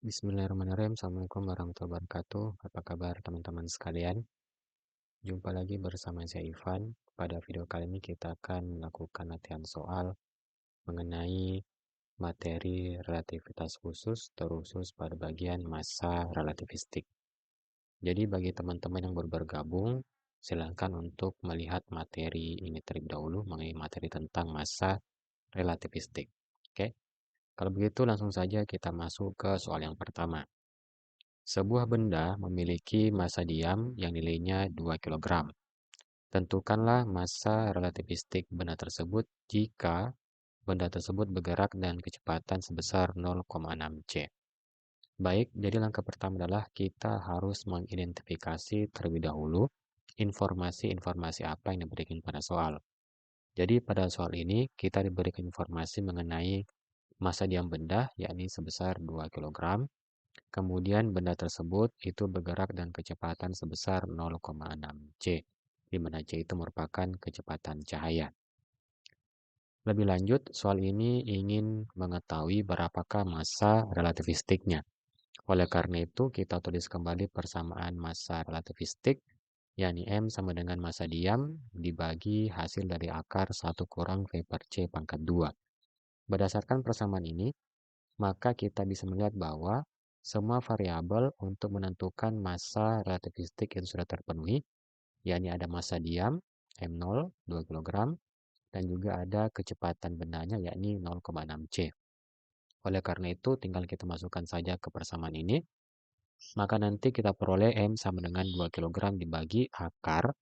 Bismillahirrahmanirrahim. Assalamualaikum warahmatullahi wabarakatuh. Apa kabar teman-teman sekalian? Jumpa lagi bersama saya Ivan. Pada video kali ini kita akan melakukan latihan soal mengenai materi relativitas khusus, terkhusus pada bagian massa relativistik. Jadi bagi teman-teman yang baru bergabung, silakan untuk melihat materi ini terlebih dahulu mengenai materi tentang massa relativistik. Oke, kalau begitu langsung saja kita masuk ke soal yang pertama. Sebuah benda memiliki massa diam yang nilainya 2 kg. Tentukanlah massa relativistik benda tersebut jika benda tersebut bergerak dengan kecepatan sebesar 0,6 c. Baik, jadi langkah pertama adalah kita harus mengidentifikasi terlebih dahulu informasi-informasi apa yang diberikan pada soal. Jadi pada soal ini kita diberikan informasi mengenai massa diam benda yakni sebesar 2 kg. Kemudian benda tersebut itu bergerak dengan kecepatan sebesar 0,6 c, di mana c itu merupakan kecepatan cahaya. Lebih lanjut, soal ini ingin mengetahui berapakah massa relativistiknya. Oleh karena itu, kita tulis kembali persamaan massa relativistik, yakni M sama dengan massa diam dibagi hasil dari akar 1 kurang V per C pangkat 2. Berdasarkan persamaan ini, maka kita bisa melihat bahwa semua variabel untuk menentukan massa relativistik itu sudah terpenuhi, yakni ada massa diam, M0, 2 kg, dan juga ada kecepatan bendanya yakni 0,6 c. Oleh karena itu, tinggal kita masukkan saja ke persamaan ini, maka nanti kita peroleh M sama dengan 2 kg dibagi akar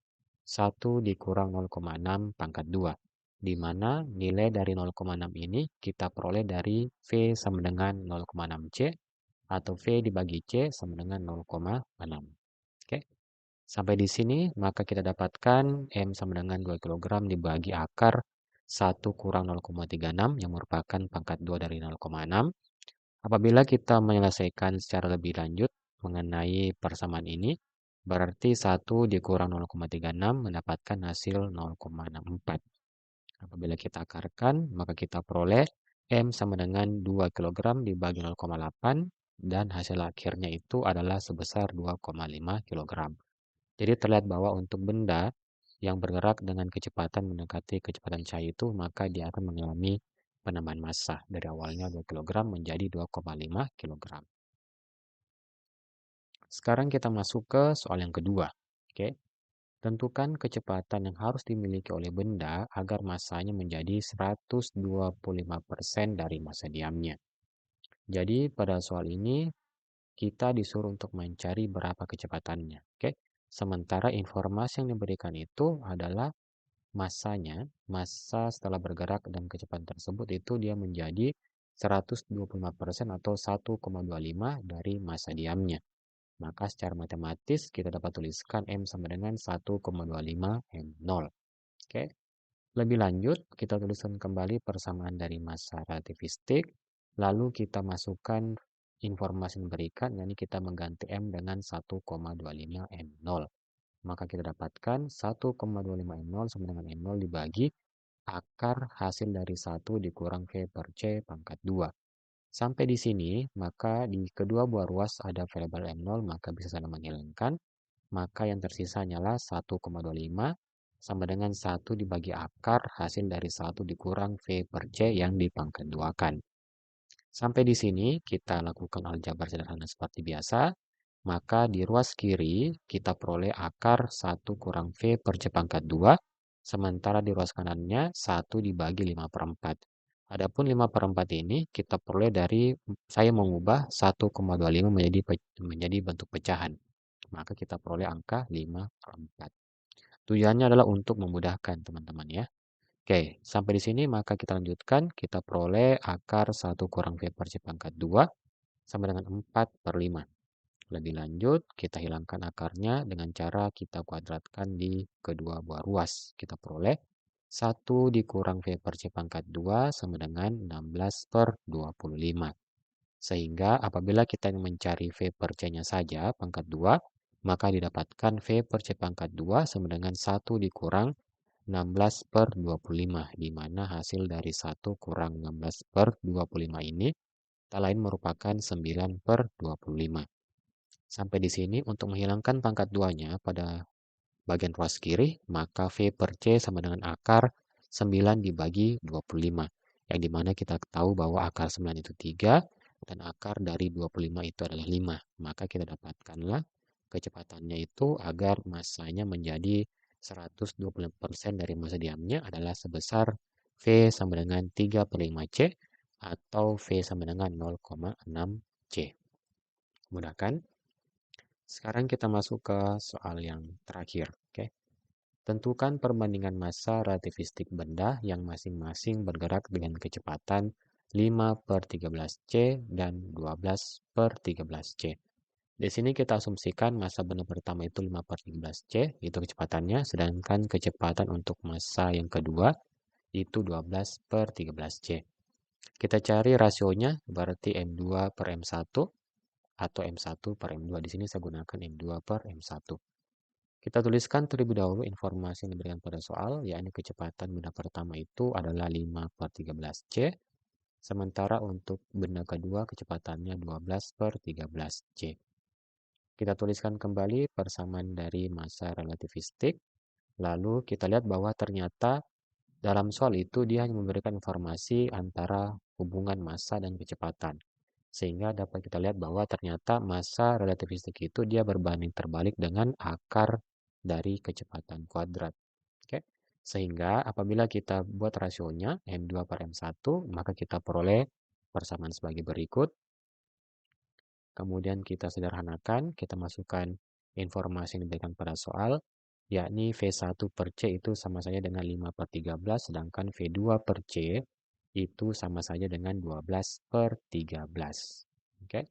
1 dikurang 0,6 pangkat 2, di mana nilai dari 0,6 ini kita peroleh dari V sama dengan 0,6 C, atau V dibagi C sama dengan 0,6. Oke. Sampai di sini, maka kita dapatkan M sama dengan 2 kg dibagi akar 1 kurang 0,36 yang merupakan pangkat 2 dari 0,6. Apabila kita menyelesaikan secara lebih lanjut mengenai persamaan ini, berarti 1 dikurang 0,36 mendapatkan hasil 0,64. Apabila kita akarkan, maka kita peroleh M sama dengan 2 kg dibagi 0,8 dan hasil akhirnya itu adalah sebesar 2,5 kg. Jadi terlihat bahwa untuk benda yang bergerak dengan kecepatan mendekati kecepatan cahaya itu, maka dia akan mengalami penambahan massa dari awalnya 2 kg menjadi 2,5 kg. Sekarang kita masuk ke soal yang kedua. Oke. Tentukan kecepatan yang harus dimiliki oleh benda agar massanya menjadi 125% dari massa diamnya. Jadi pada soal ini kita disuruh untuk mencari berapa kecepatannya. Oke. Sementara informasi yang diberikan itu adalah massanya, massa setelah bergerak dan kecepatan tersebut itu dia menjadi 125% atau 1,25 dari massa diamnya. Maka secara matematis kita dapat tuliskan M sama dengan 1,25 M0. Oke. Lebih lanjut, kita tuliskan kembali persamaan dari massa relativistik. Lalu kita masukkan informasi yang diberikan, yakni kita mengganti M dengan 1,25 M0. Maka kita dapatkan 1,25 M0 sama dengan M0 dibagi akar hasil dari 1 dikurang V per C pangkat 2. Sampai di sini, maka di kedua buah ruas ada variabel M0, maka bisa saling menghilangkan. Maka yang tersisa hanyalah 1,25 sama dengan 1 dibagi akar hasil dari 1 dikurang V per C yang dipangkat 2-kan. Sampai di sini kita lakukan aljabar sederhana seperti biasa. Maka di ruas kiri kita peroleh akar 1 kurang V per C pangkat 2. Sementara di ruas kanannya 1 dibagi 5 per 4. Adapun 5 per 4 ini kita peroleh dari saya mengubah 1,25 menjadi bentuk pecahan. Maka kita peroleh angka 5 per 4. Tujuannya adalah untuk memudahkan teman-teman ya. Oke, sampai di sini maka kita lanjutkan. Kita peroleh akar 1 kurang V per C pangkat 2 sama dengan 4 per 5. Lebih lanjut, kita hilangkan akarnya dengan cara kita kuadratkan di kedua buah ruas. Kita peroleh 1 dikurang V per C pangkat 2 sama dengan 16 per 25. Sehingga apabila kita ingin mencari V per C-nya saja, pangkat 2, maka didapatkan V per C pangkat 2 sama dengan 1 dikurang 16 per 25, di mana hasil dari 1 kurang 16 per 25 ini tak lain merupakan 9/25. Sampai di sini untuk menghilangkan pangkat 2-nya pada bagian ruas kiri, maka V per C sama dengan akar 9 dibagi 25. Yang dimana kita tahu bahwa akar 9 itu 3 dan akar dari 25 itu adalah 5. Maka kita dapatkanlah kecepatannya itu agar massanya menjadi 120% dari massa diamnya adalah sebesar V sama dengan 3 per 5 C atau V sama dengan 0,6 C. Mudah kan? Sekarang kita masuk ke soal yang terakhir. Oke. Tentukan perbandingan massa relativistik benda yang masing-masing bergerak dengan kecepatan 5 per 13 C dan 12 per 13 C. Di sini kita asumsikan massa benda pertama itu 5 per 13 C, itu kecepatannya, sedangkan kecepatan untuk massa yang kedua itu 12 per 13 C. Kita cari rasionya, berarti M2 per M1 atau M1 per M2. Di sini saya gunakan M2 per M1. Kita tuliskan terlebih dahulu informasi yang diberikan pada soal, yakni kecepatan benda pertama itu adalah 5 per 13 C, sementara untuk benda kedua kecepatannya 12 per 13 C. Kita tuliskan kembali persamaan dari massa relativistik, lalu kita lihat bahwa ternyata dalam soal itu dia hanya memberikan informasi antara hubungan massa dan kecepatan. Sehingga dapat kita lihat bahwa ternyata massa relativistik itu dia berbanding terbalik dengan akar dari kecepatan kuadrat. Oke. Sehingga apabila kita buat rasionya M2 per M1, maka kita peroleh persamaan sebagai berikut. Kemudian kita sederhanakan, kita masukkan informasi yang diberikan pada soal, yakni V1 per C itu sama saja dengan 5 per 13, sedangkan V2 per C itu sama saja dengan 12 per 13. Oke.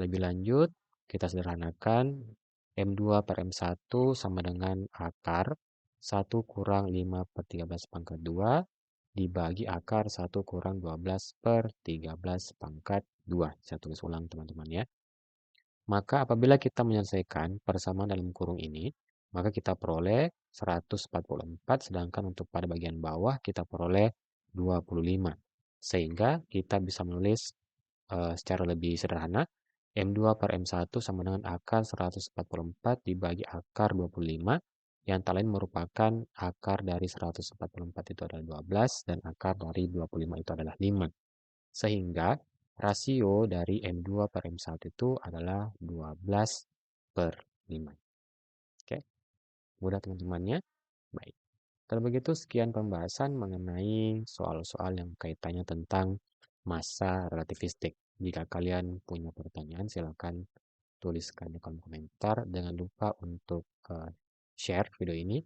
Lebih lanjut, kita sederhanakan M2 per M1 sama dengan akar 1 kurang 5 per 13 pangkat 2 dibagi akar 1 kurang 12 per 13 pangkat 2. Saya tulis ulang teman-teman ya. Maka apabila kita menyelesaikan persamaan dalam kurung ini, maka kita peroleh 144, sedangkan untuk pada bagian bawah kita peroleh 25. Sehingga kita bisa menulis secara lebih sederhana, M2 per M1 sama dengan akar 144 dibagi akar 25, yang tak lain merupakan akar dari 144 itu adalah 12, dan akar dari 25 itu adalah 5. Sehingga rasio dari M2 per M1 itu adalah 12 per 5. Oke, mudah teman-temannya? Baik. Kalau begitu, sekian pembahasan mengenai soal-soal yang kaitannya tentang massa relativistik. Jika kalian punya pertanyaan, silakan tuliskan di kolom komentar. Jangan lupa untuk share video ini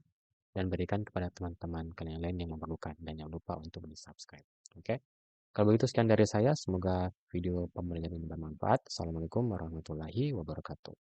dan berikan kepada teman-teman kalian lain yang memerlukan. Dan jangan lupa untuk di-subscribe. Oke? Kalau begitu, sekian dari saya. Semoga video pembelajaran ini bermanfaat. Assalamualaikum warahmatullahi wabarakatuh.